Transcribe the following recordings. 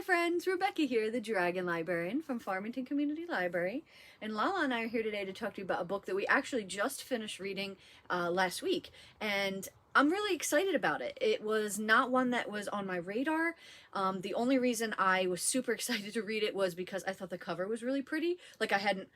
friends, Rebecca here, the Dragon Librarian from Farmington Community Library, and Lala and I are here today to talk to you about a book that we actually just finished reading last week, and I'm really excited about it. It was not one that was on my radar. The only reason I was super excited to read it was because I thought the cover was really pretty. Like, I hadn't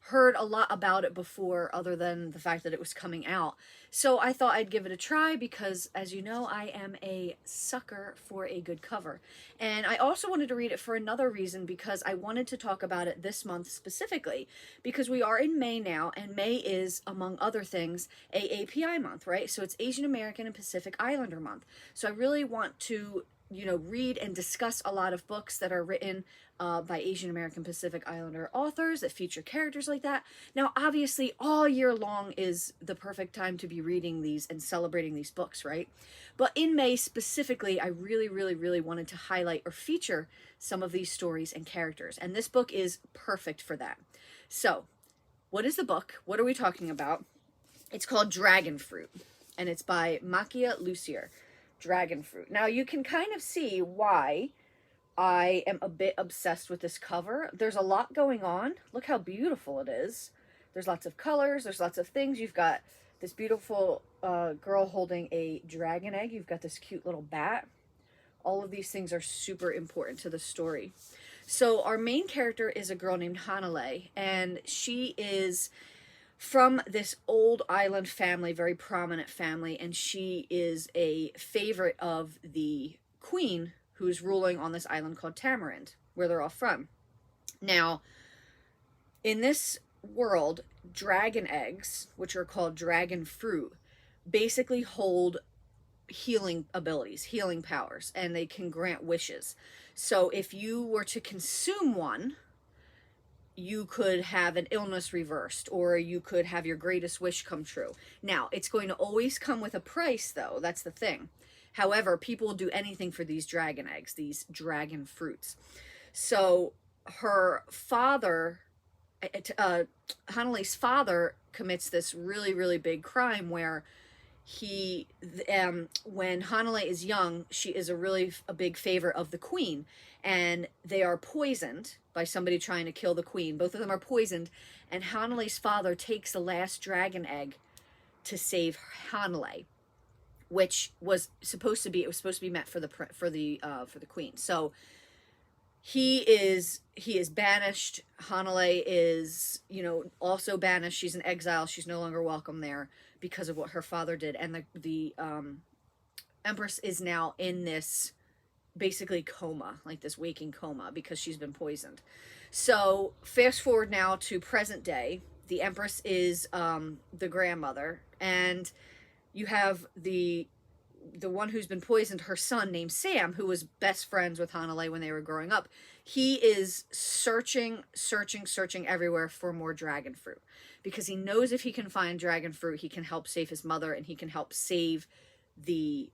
heard a lot about it before other than the fact that it was coming out. So I thought I'd give it a try because, as you know, I am a sucker for a good cover. And I also wanted to read it for another reason, because I wanted to talk about it this month specifically, because we are in May now, and May is, among other things, AAPI month, right? So it's Asian American and Pacific Islander month. So I really want to read and discuss a lot of books that are written by Asian American Pacific Islander authors that feature characters like that. Now, obviously, all year long is the perfect time to be reading these and celebrating these books, right? But in May specifically, I really wanted to highlight or feature some of these stories and characters, and this book is perfect for that. So, what is the book? What are we talking about? It's called Dragonfruit, and it's by Makiia Lucier. Dragonfruit. Now you can kind of see why I am a bit obsessed with this cover. There's a lot going on. Look how beautiful it is. There's lots of colors. There's lots of things. You've got this beautiful girl holding a dragon egg. You've got this cute little bat. All of these things are super important to the story. So our main character is a girl named Hanalei, and she is from this old island family, very prominent family, and she is a favorite of the queen who's ruling on this island called Tamarind, where they're all from. Now, in this world, dragon eggs, which are called dragon fruit, basically hold healing abilities, healing powers, and they can grant wishes. So if you were to consume one, you could have an illness reversed, or you could have your greatest wish come true. Now, it's going to always come with a price, though. That's the thing. However, people will do anything for these dragon eggs, these dragon fruits. So her father, Hanalei's father, commits this really big crime where when Hanalei is young, she is a big favorite of the queen, and they are poisoned by somebody trying to kill the queen. Both of them are poisoned, and Hanalei's father takes the last dragon egg to save Hanalei, which was supposed to be meant for the queen. So he is banished. Hanalei is also banished. She's in exile. She's no longer welcome there because of what her father did, and the Empress is now in this basically coma, like this waking coma, because she's been poisoned. So fast forward now to present day. The Empress is the grandmother, and you have the one who's been poisoned, her son named Sam, who was best friends with Hanalei when they were growing up. He is searching everywhere for more dragon fruit, because he knows if he can find dragon fruit, he can help save his mother, and he can help save the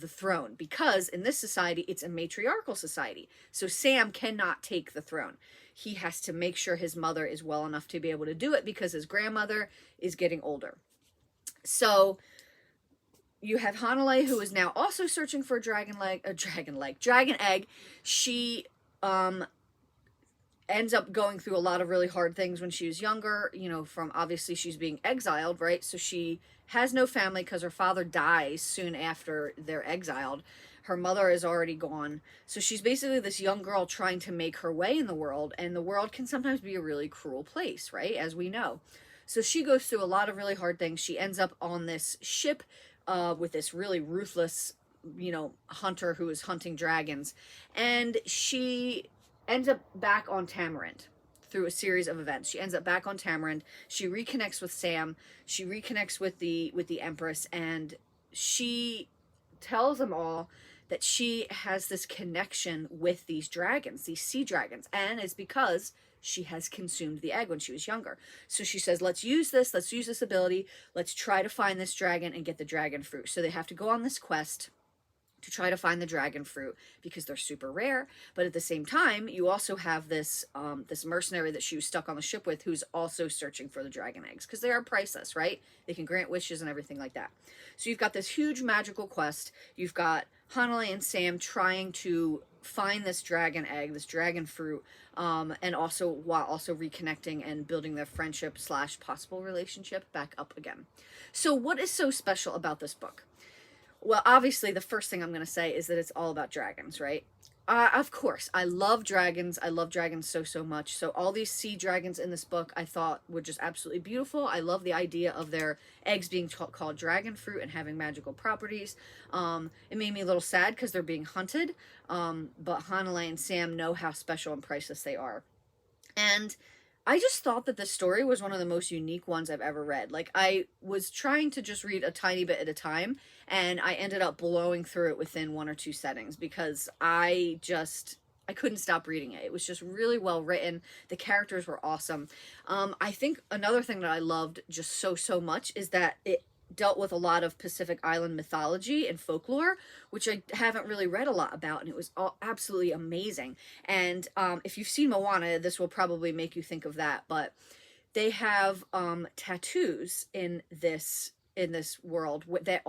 throne, because in this society, it's a matriarchal society. So Sam cannot take the throne. He has to make sure his mother is well enough to be able to do it, because his grandmother is getting older. So you have Hanalei, who is now also searching for a dragon egg. She ends up going through a lot of really hard things when she was younger, from obviously she's being exiled, right? So she has no family because her father dies soon after they're exiled. Her mother is already gone. So she's basically this young girl trying to make her way in the world, and the world can sometimes be a really cruel place, right? As we know. So she goes through a lot of really hard things. She ends up on this ship with this really ruthless, hunter who is hunting dragons, and she ends up back on Tamarind through a series of events. She ends up back on Tamarind. She reconnects with Sam. She reconnects with the Empress, and she tells them all that she has this connection with these dragons, these sea dragons, and it's because she has consumed the egg when she was younger. So she says, let's use this ability, let's try to find this dragon and get the dragon fruit. So they have to go on this quest to try to find the dragon fruit, because they're super rare. But at the same time, you also have this this mercenary that she was stuck on the ship with, who's also searching for the dragon eggs, because they are priceless, right? They can grant wishes and everything like that. So you've got this huge magical quest. You've got Hanalei and Sam trying to find this dragon egg, this dragon fruit, and also while also reconnecting and building their friendship / possible relationship back up again. So what is so special about this book? Well, obviously the first thing I'm going to say is that it's all about dragons, right? Of course, I love dragons. I love dragons so much. So all these sea dragons in this book I thought were just absolutely beautiful. I love the idea of their eggs being called dragon fruit and having magical properties. It made me a little sad because they're being hunted, but Hanalei and Sam know how special and priceless they are. And I just thought that this story was one of the most unique ones I've ever read. Like, I was trying to just read a tiny bit at a time, and I ended up blowing through it within 1 or 2 settings because I couldn't stop reading it. It was just really well written. The characters were awesome. I think another thing that I loved just so much is that it dealt with a lot of Pacific Island mythology and folklore, which I haven't really read a lot about, and it was all absolutely amazing. And if you've seen Moana, this will probably make you think of that, but they have tattoos in this world that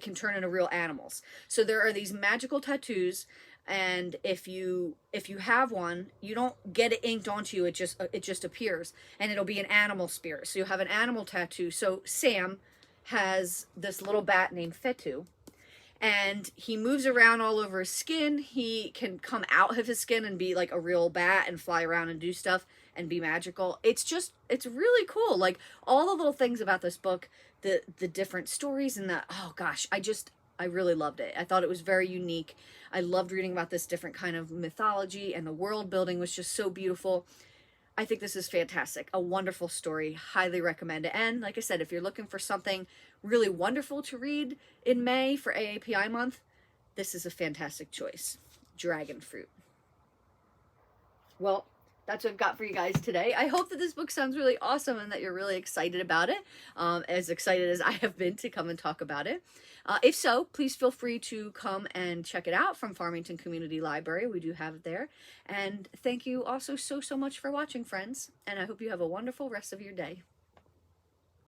can turn into real animals. So there are these magical tattoos, and if you have one, you don't get it inked onto you, it just appears, and it'll be an animal spirit. So you'll have an animal tattoo. So Sam has this little bat named Fetu, and he moves around all over his skin. He can come out of his skin and be like a real bat and fly around and do stuff and be magical. It's really cool. Like, all the little things about this book, the different stories, and oh gosh, I really loved it. I thought it was very unique. I loved reading about this different kind of mythology, and the world building was just so beautiful. I think this is fantastic. A wonderful story. Highly recommend it. And like I said, if you're looking for something really wonderful to read in May for AAPI month, this is a fantastic choice. Dragonfruit. Well, that's what I've got for you guys today. I hope that this book sounds really awesome and that you're really excited about it, as excited as I have been to come and talk about it. If so, please feel free to come and check it out from Farmington Community Library. We do have it there. And thank you also so much for watching, friends. And I hope you have a wonderful rest of your day.